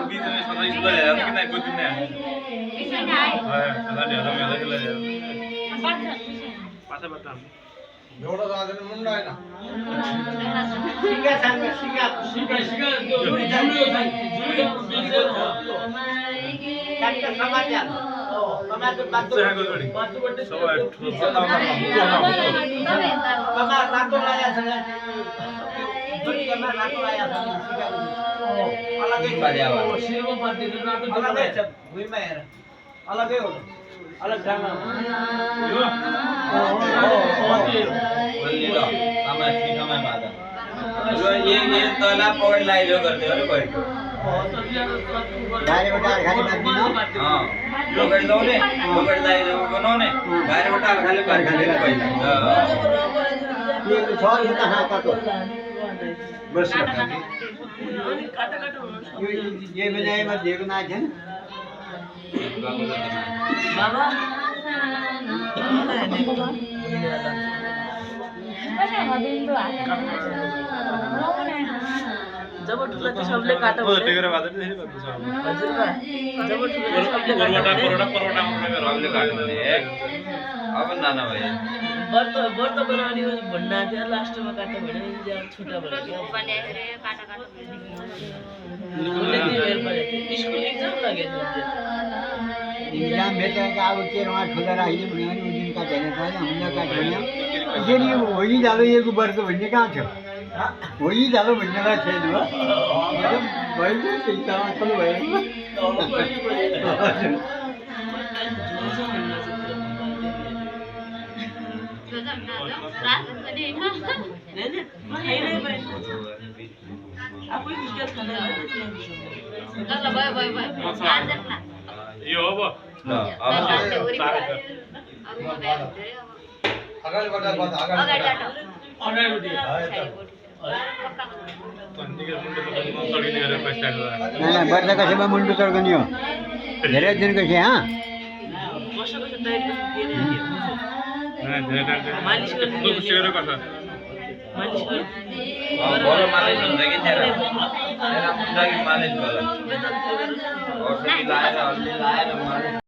बिचमा सधैँ सुत्दा हेर्नु कि नै गोदिन नै सधैँ हेर्नु मेला खेला पाछा बाटा एउटा जाँदैन मुन्डा हैन सिंगा सालमा सिंगा जुडी जुडी काट्टा समाचार समाचार बाटो बाटोबाट सबै कमा रातो लाया छ बत्तीमा रातो लाया छ अलगै बजावा सिल्भर पार्टी रातो अलगै छ भुइँमा हेर अलगै हो अलग ढंग ये तला पकड़ लाई जो करते हो बैठ बाहिर बटा खाली बाँध्दिन हां पकड़ लो ने पकड़ लाई जो बनाउने बाहिर बटा खाली बाहिर खाली पहिला यो छ यो कहाँ काटो बस खाली ये बनाएमा दिएको ना छैन बाबा जब ठुला त सबले काट्छ टेकेर बाजा त्यसरी गर्छ हजुर जब ठुला सबले परोटा सबले काट्ने अब नाना भाइ व्रत बनाउने भन्ना थियो लास्टमा काट्छ भने छुटा भयो स्कुल एक्जाम लागेको इक्जाम भेटेका अब के वहाँ ठुला राखिदियो भने उस दिन काटेन छैन हुन्छ काट भने फेरि यो होली जालो यो वर्ष भन्ने कहाँ थियो होली जालो भन्नेलाई छैन हो भइन्छ चिन्तामा ठुलो भयो यो हो अब अगाडि बढ्दा बढ्दा अगाडि वर्ष कसैमा मुन्टु चड्कने हो धेरै दिनको छ हाँ मालिस गर्ने बोलो मालिस हुन्छ कि तेरा मुन्डा की मालिस बोलो और से लाएर हल्दी लाएर मालिस